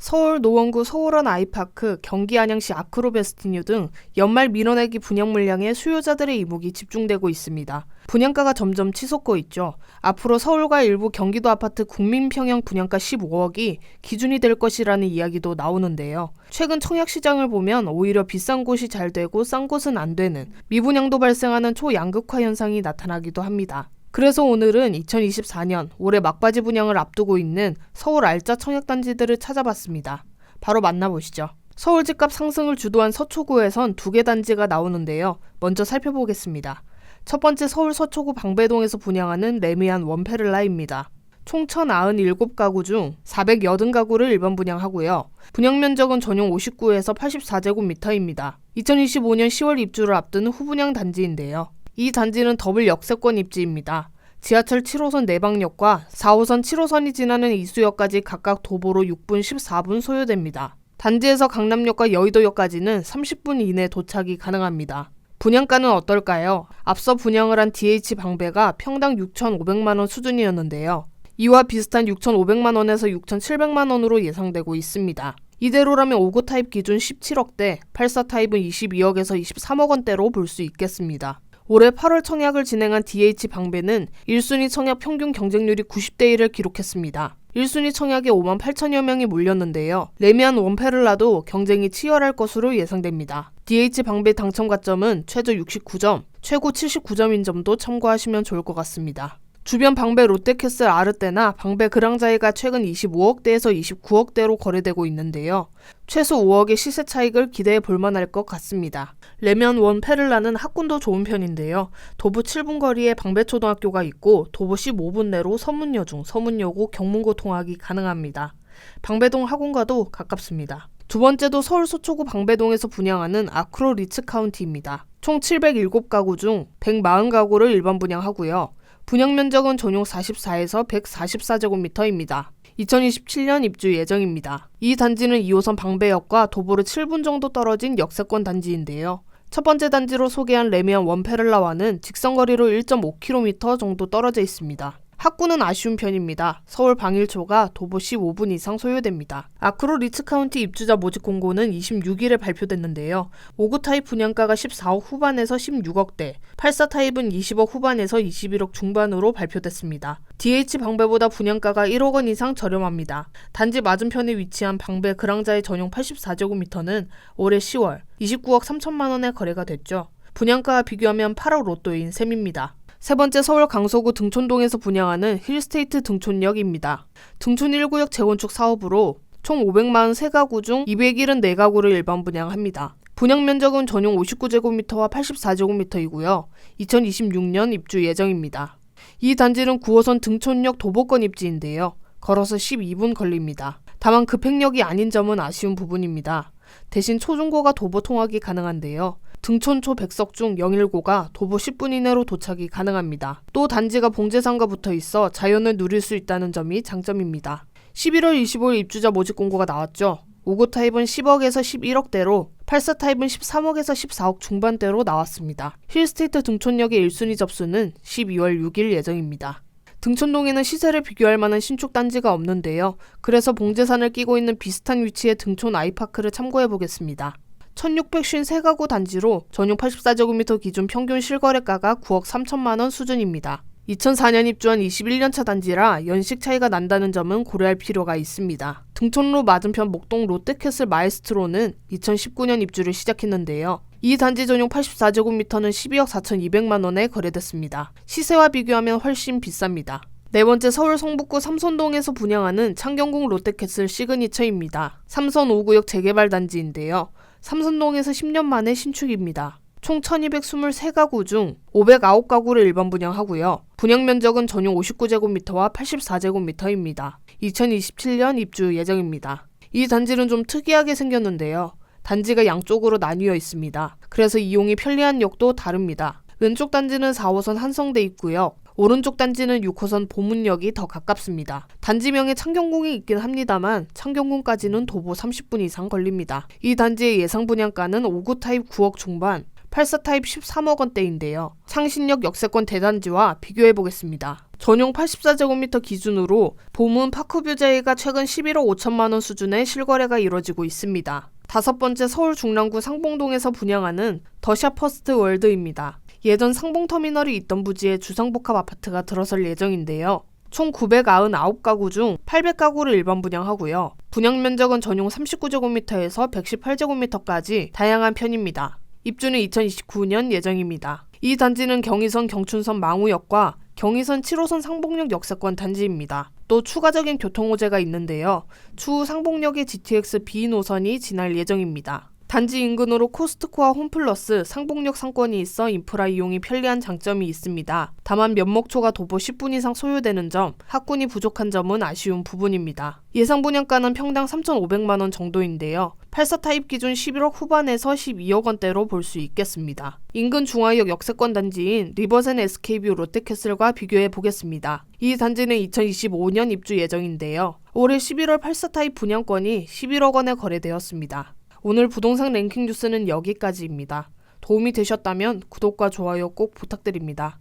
서울 노원구 서울원 아이파크, 경기 안양시 아크로베스티뉴 등 연말 밀어내기 분양 물량에 수요자들의 이목이 집중되고 있습니다. 분양가가 점점 치솟고 있죠. 앞으로 서울과 일부 경기도 아파트 국민평형 분양가 15억이 기준이 될 것이라는 이야기도 나오는데요. 최근 청약시장을 보면 오히려 비싼 곳이 잘 되고 싼 곳은 안 되는 미분양도 발생하는 초양극화 현상이 나타나기도 합니다. 그래서 오늘은 2024년 올해 막바지 분양을 앞두고 있는 서울 알짜 청약단지들을 찾아봤습니다. 바로 만나보시죠. 서울 집값 상승을 주도한 서초구에선 2개 단지가 나오는데요. 먼저 살펴보겠습니다. 첫 번째 서울 서초구 방배동에서 분양하는 레미안 원페를라입니다. 총 1097가구 중 480가구를 일반 분양하고요. 분양 면적은 전용 59에서 84제곱미터입니다. 2025년 10월 입주를 앞둔 후분양 단지인데요. 이 단지는 더블 역세권 입지입니다. 지하철 7호선 내방역과 4호선 7호선이 지나는 이수역까지 각각 도보로 6분 14분 소요됩니다. 단지에서 강남역과 여의도역까지는 30분 이내 도착이 가능합니다. 분양가는 어떨까요? 앞서 분양을 한 DH 방배가 평당 6,500만원 수준이었는데요. 이와 비슷한 6,500만원에서 6,700만원으로 예상되고 있습니다. 이대로라면 5구 타입 기준 17억대, 84 타입은 22억에서 23억원대로 볼 수 있겠습니다. 올해 8월 청약을 진행한 DH 방배는 1순위 청약 평균 경쟁률이 90대 1을 기록했습니다. 1순위 청약에 5만 8천여 명이 몰렸는데요. 레미안 원페를라도 경쟁이 치열할 것으로 예상됩니다. DH 방배 당첨 가점은 최저 69점, 최고 79점인 점도 참고하시면 좋을 것 같습니다. 주변 방배 롯데캐슬 아르떼나 방배 그랑자이가 최근 25억대에서 29억대로 거래되고 있는데요. 최소 5억의 시세 차익을 기대해 볼 만할 것 같습니다. 레미안 원페를라는 학군도 좋은 편인데요. 도보 7분 거리에 방배초등학교가 있고 도보 15분 내로 서문여중, 서문여고, 경문고 통학이 가능합니다. 방배동 학원과도 가깝습니다. 두 번째도 서울 서초구 방배동에서 분양하는 아크로 리츠카운티입니다. 총 707가구 중 140가구를 일반 분양하고요. 분양 면적은 전용 44에서 144제곱미터입니다. 2027년 입주 예정입니다. 이 단지는 2호선 방배역과 도보로 7분 정도 떨어진 역세권 단지인데요. 첫 번째 단지로 소개한 레미안 원페를라와는 직선거리로 1.5km 정도 떨어져 있습니다. 학구는 아쉬운 편입니다. 서울 방일초가 도보 15분 이상 소요됩니다. 아크로 리츠카운티 입주자 모집 공고는 26일에 발표됐는데요. 5구 타입 분양가가 14억 후반에서 16억대, 84 타입은 20억 후반에서 21억 중반으로 발표됐습니다. DH 방배보다 분양가가 1억 원 이상 저렴합니다. 단지 맞은편에 위치한 방배 그랑자의 전용 84제곱미터는 올해 10월 29억 3천만 원에 거래가 됐죠. 분양가와 비교하면 8억 로또인 셈입니다. 세 번째 서울 강서구 등촌동에서 분양하는 힐스테이트 등촌역입니다. 등촌 1구역 재건축 사업으로 총 543가구 중 274가구를 일반 분양합니다. 분양 면적은 전용 59제곱미터와 84제곱미터이고요. 2026년 입주 예정입니다. 이 단지는 9호선 등촌역 도보권 입지인데요. 걸어서 12분 걸립니다. 다만 급행역이 아닌 점은 아쉬운 부분입니다. 대신 초중고가 도보 통학이 가능한데요. 등촌초 백석 중 영일고가 도보 10분 이내로 도착이 가능합니다. 또 단지가 봉제상가 붙어 있어 자연을 누릴 수 있다는 점이 장점입니다. 11월 25일 입주자 모집 공고가 나왔죠. 5구 타입은 10억에서 11억대로, 84 타입은 13억에서 14억 중반대로 나왔습니다. 힐스테이트 등촌역의 1순위 접수는 12월 6일 예정입니다. 등촌동에는 시세를 비교할 만한 신축 단지가 없는데요. 그래서 봉제산을 끼고 있는 비슷한 위치의 등촌 아이파크를 참고해 보겠습니다. 1653가구 단지로 전용 84제곱미터 기준 평균 실거래가가 9억 3천만 원 수준입니다. 2004년 입주한 21년차 단지라 연식 차이가 난다는 점은 고려할 필요가 있습니다. 등촌로 맞은편 목동 롯데캐슬 마에스트로는 2019년 입주를 시작했는데요. 이 단지 전용 84제곱미터는 12억 4,200만 원에 거래됐습니다. 시세와 비교하면 훨씬 비쌉니다. 네 번째 서울 성북구 삼선동에서 분양하는 창경궁 롯데캐슬 시그니처입니다. 삼선 5구역 재개발 단지인데요. 삼선동에서 10년 만에 신축입니다. 총 1223가구 중 509가구를 일반 분양하고요. 분양 면적은 전용 59제곱미터와 84제곱미터입니다. 2027년 입주 예정입니다. 이 단지는 좀 특이하게 생겼는데요. 단지가 양쪽으로 나뉘어 있습니다. 그래서 이용이 편리한 역도 다릅니다. 왼쪽 단지는 4호선 한성대 입구역, 오른쪽 단지는 6호선 보문역이 더 가깝습니다. 단지명에 창경궁이 있긴 합니다만 창경궁까지는 도보 30분 이상 걸립니다. 이 단지의 예상 분양가는 5구 타입 9억 중반, 84 타입 13억 원대인데요. 창신역 역세권 대단지와 비교해보겠습니다. 전용 84제곱미터 기준으로 봄은 파크뷰제이가 최근 11억 5천만 원 수준의 실거래가 이뤄지고 있습니다. 다섯 번째 서울 중랑구 상봉동에서 분양하는 더샵 퍼스트 월드입니다. 예전 상봉터미널이 있던 부지에 주상복합 아파트가 들어설 예정인데요. 총 999가구 중 800가구를 일반 분양하고요. 분양 면적은 전용 39제곱미터에서 118제곱미터까지 다양한 편입니다. 입주는 2029년 예정입니다. 이 단지는 경의선 경춘선 망우역과 경의선 7호선 상봉역 역세권 단지입니다. 또 추가적인 교통호재가 있는데요. 추후 상봉역의 GTX B 노선이 지날 예정입니다. 단지 인근으로 코스트코와 홈플러스, 상봉역 상권이 있어 인프라 이용이 편리한 장점이 있습니다. 다만 면목초가 도보 10분 이상 소요되는 점, 학군이 부족한 점은 아쉬운 부분입니다. 예상 분양가는 평당 3,500만 원 정도인데요. 84 타입 기준 11억 후반에서 12억 원대로 볼 수 있겠습니다. 인근 중화역 역세권 단지인 리버센 SK뷰 롯데캐슬과 비교해 보겠습니다. 이 단지는 2025년 입주 예정인데요. 올해 11월 84 타입 분양권이 11억 원에 거래되었습니다. 오늘 부동산 랭킹 뉴스는 여기까지입니다. 도움이 되셨다면 구독과 좋아요 꼭 부탁드립니다.